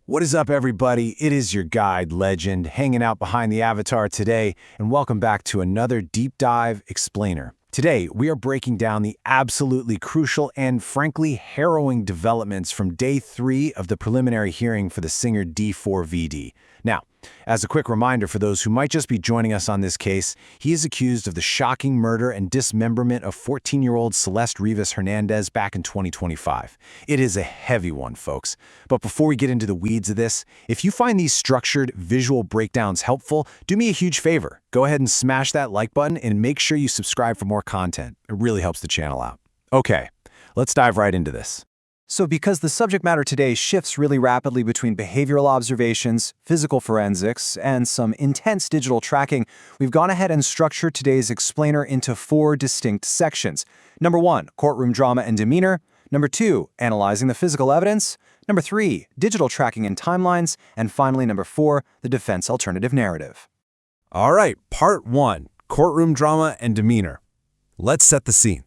What is up, everybody? It is your guide, Legend, hanging out behind the avatar today, and welcome back to another Deep Dive Explainer. Today, we are breaking down the absolutely crucial and frankly harrowing developments from Day 3 of the preliminary hearing for the singer D4vd. Now, as a quick reminder for those who might just be joining us on this case, he is accused of the shocking murder and dismemberment of 14-year-old Celeste Rivas Hernandez back in 2025. It is a heavy one, folks. But before we get into the weeds of this, if you find these structured visual breakdowns helpful, do me a huge favor. Go ahead and smash that like button and make sure you subscribe for more content. It really helps the channel out. Okay, let's dive right into this. So because the subject matter today shifts really rapidly between behavioral observations, physical forensics, and some intense digital tracking, we've gone ahead and structured today's explainer into 4 distinct sections. Number 1, courtroom drama and demeanor. Number 2, analyzing the physical evidence. Number 3, digital tracking and timelines. And finally, number 4, the defense alternative narrative. All right, part 1, courtroom drama and demeanor. Let's set the scene.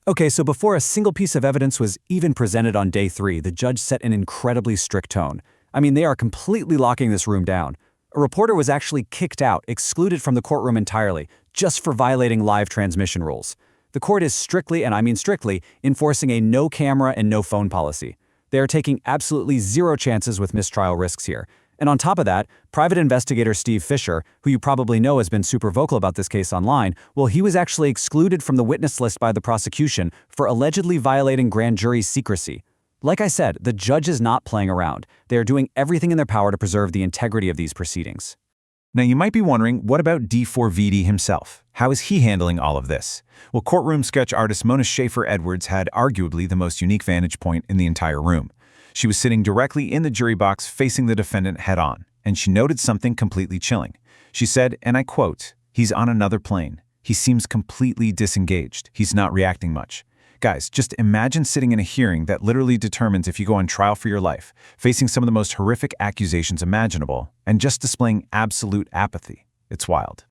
Okay, so before a single piece of evidence was even presented on Day 3, the judge set an incredibly strict tone. I mean, they are completely locking this room down. A reporter was actually kicked out, excluded from the courtroom entirely, just for violating live transmission rules. The court is strictly, and I mean strictly, enforcing a no camera and no phone policy. They are taking absolutely zero chances with mistrial risks here. And on top of that, private investigator Steve Fisher, who you probably know has been super vocal about this case online, well, he was actually excluded from the witness list by the prosecution for allegedly violating grand jury secrecy. Like I said, the judge is not playing around. They are doing everything in their power to preserve the integrity of these proceedings. Now, you might be wondering, what about D4vd himself? How is he handling all of this? Well, courtroom sketch artist Mona Schaefer-Edwards had arguably the most unique vantage point in the entire room. She was sitting directly in the jury box facing the defendant head-on, and she noted something completely chilling. She said, and I quote, "He's on another plane. He seems completely disengaged. He's not reacting much." Guys, just imagine sitting in a hearing that literally determines if you go on trial for your life, facing some of the most horrific accusations imaginable, and just displaying absolute apathy. It's wild.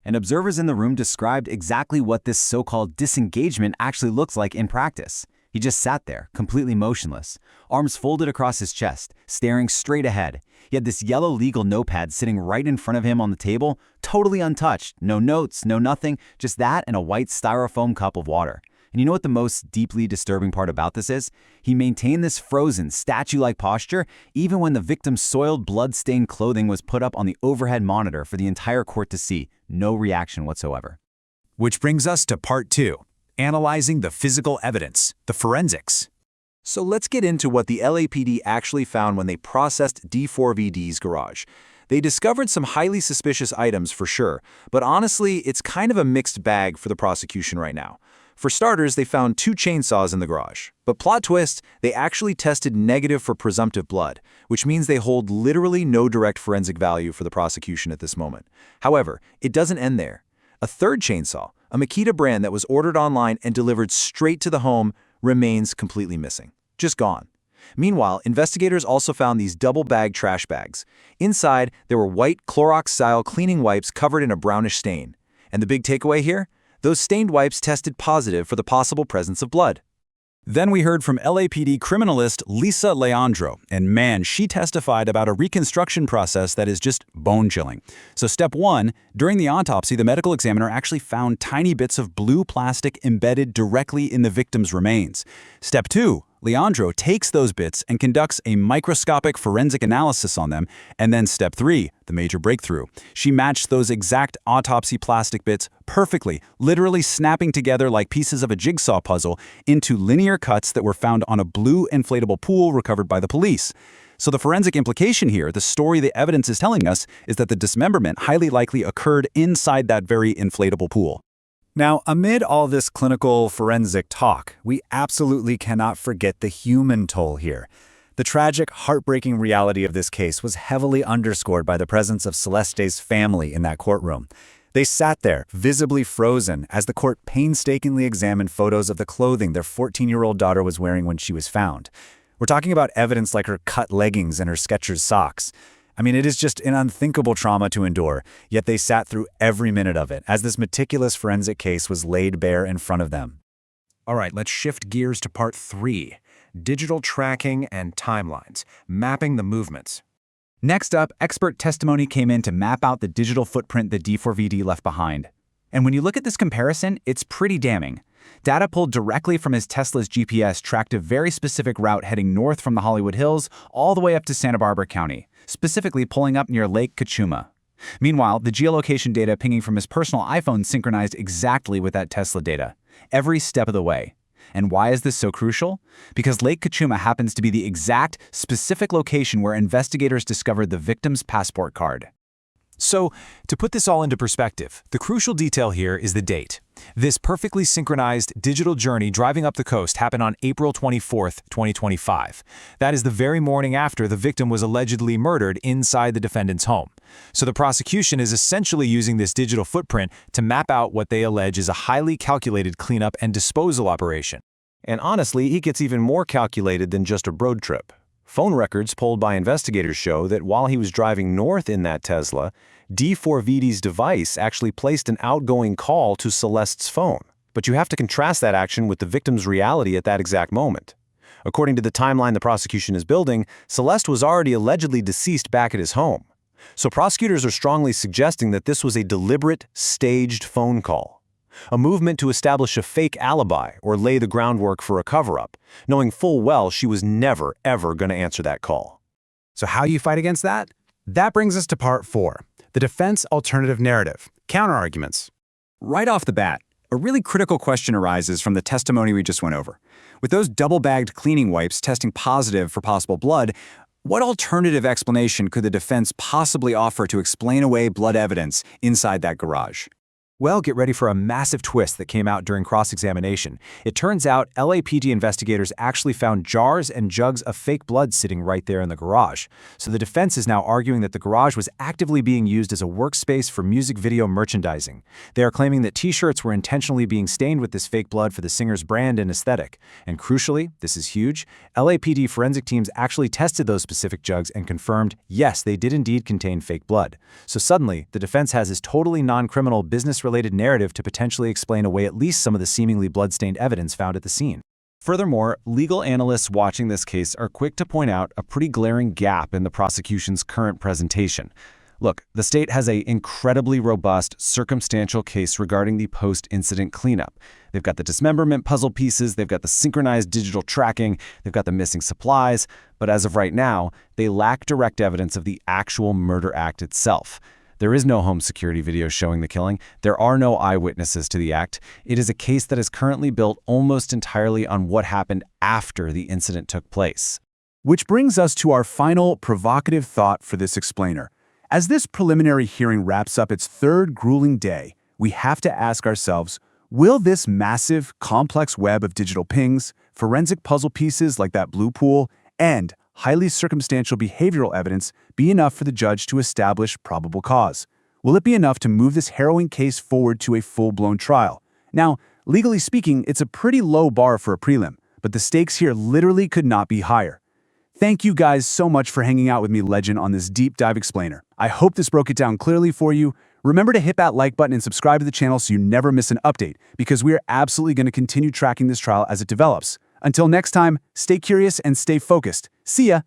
And observers in the room described exactly what this so-called disengagement actually looks like in practice. He just sat there, completely motionless, arms folded across his chest, staring straight ahead. He had this yellow legal notepad sitting right in front of him on the table, totally untouched, no notes, no nothing, just that and a white styrofoam cup of water. And you know what the most deeply disturbing part about this is? He maintained this frozen, statue-like posture even when the victim's soiled, blood-stained clothing was put up on the overhead monitor for the entire court to see. No reaction whatsoever. Which brings us to part 2. Analyzing the physical evidence, the forensics. So let's get into what the LAPD actually found when they processed D4vd's garage. They discovered some highly suspicious items for sure, but honestly, it's kind of a mixed bag for the prosecution right now. For starters, they found 2 chainsaws in the garage. But plot twist, they actually tested negative for presumptive blood, which means they hold literally no direct forensic value for the prosecution at this moment. However, it doesn't end there. A 3rd chainsaw, a Makita brand that was ordered online and delivered straight to the home, remains completely missing. Just gone. Meanwhile, investigators also found these double-bag trash bags. Inside, there were white Clorox-style cleaning wipes covered in a brownish stain. And the big takeaway here? Those stained wipes tested positive for the possible presence of blood. Then we heard from LAPD criminalist Lisa Leandro, and man, she testified about a reconstruction process that is just bone-chilling. So step 1, during the autopsy, the medical examiner actually found tiny bits of blue plastic embedded directly in the victim's remains. Step 2, Leandro takes those bits and conducts a microscopic forensic analysis on them. And then step 3, the major breakthrough. She matched those exact autopsy plastic bits perfectly, literally snapping together like pieces of a jigsaw puzzle into linear cuts that were found on a blue inflatable pool recovered by the police. So the forensic implication here, the story the evidence is telling us, is that the dismemberment highly likely occurred inside that very inflatable pool. Now, amid all this clinical forensic talk, we absolutely cannot forget the human toll here. The tragic, heartbreaking reality of this case was heavily underscored by the presence of Celeste's family in that courtroom. They sat there, visibly frozen, as the court painstakingly examined photos of the clothing their 14-year-old daughter was wearing when she was found. We're talking about evidence like her cut leggings and her Skechers socks. I mean, it is just an unthinkable trauma to endure, yet they sat through every minute of it as this meticulous forensic case was laid bare in front of them. All right, let's shift gears to part 3. digital tracking and timelines, mapping the movements. Next up, expert testimony came in to map out the digital footprint that D4vd left behind. And when you look at this comparison, it's pretty damning. Data pulled directly from his Tesla's GPS tracked a very specific route heading north from the Hollywood Hills all the way up to Santa Barbara County, specifically pulling up near Lake Cachuma. Meanwhile, the geolocation data pinging from his personal iPhone synchronized exactly with that Tesla data, every step of the way. And why is this so crucial? Because Lake Cachuma happens to be the exact, specific location where investigators discovered the victim's passport card. So, to put this all into perspective, the crucial detail here is the date. This perfectly synchronized digital journey driving up the coast happened on April 24, 2025. That is the very morning after the victim was allegedly murdered inside the defendant's home. So the prosecution is essentially using this digital footprint to map out what they allege is a highly calculated cleanup and disposal operation. And honestly, it gets even more calculated than just a road trip. Phone records pulled by investigators show that while he was driving north in that Tesla, D4vd's device actually placed an outgoing call to Celeste's phone. But you have to contrast that action with the victim's reality at that exact moment. According to the timeline the prosecution is building, Celeste was already allegedly deceased back at his home. So prosecutors are strongly suggesting that this was a deliberate, staged phone call. A movement to establish a fake alibi or lay the groundwork for a cover-up, knowing full well she was never, ever going to answer that call. So how do you fight against that? That brings us to part 4, the defense alternative narrative, counterarguments. Right off the bat, a really critical question arises from the testimony we just went over. With those double-bagged cleaning wipes testing positive for possible blood, what alternative explanation could the defense possibly offer to explain away blood evidence inside that garage? Well, get ready for a massive twist that came out during cross-examination. It turns out LAPD investigators actually found jars and jugs of fake blood sitting right there in the garage. So the defense is now arguing that the garage was actively being used as a workspace for music video merchandising. They are claiming that t-shirts were intentionally being stained with this fake blood for the singer's brand and aesthetic. And crucially, this is huge, LAPD forensic teams actually tested those specific jugs and confirmed, yes, they did indeed contain fake blood. So suddenly, the defense has this totally non-criminal business-related narrative to potentially explain away at least some of the seemingly blood-stained evidence found at the scene. Furthermore, legal analysts watching this case are quick to point out a pretty glaring gap in the prosecution's current presentation. Look, the state has an incredibly robust, circumstantial case regarding the post-incident cleanup. They've got the dismemberment puzzle pieces, they've got the synchronized digital tracking, they've got the missing supplies, but as of right now, they lack direct evidence of the actual murder act itself. There is no home security video showing the killing. There are no eyewitnesses to the act. It is a case that is currently built almost entirely on what happened after the incident took place. Which brings us to our final provocative thought for this explainer. As this preliminary hearing wraps up its third grueling day, we have to ask ourselves, will this massive, complex web of digital pings, forensic puzzle pieces like that blue pool, and highly circumstantial behavioral evidence be enough for the judge to establish probable cause? Will it be enough to move this harrowing case forward to a full-blown trial? Now, legally speaking, it's a pretty low bar for a prelim, but the stakes here literally could not be higher. Thank you guys so much for hanging out with me, Legend, on this deep dive explainer. I hope this broke it down clearly for you. Remember to hit that like button and subscribe to the channel so you never miss an update, because we are absolutely going to continue tracking this trial as it develops. Until next time, stay curious and stay focused. See ya!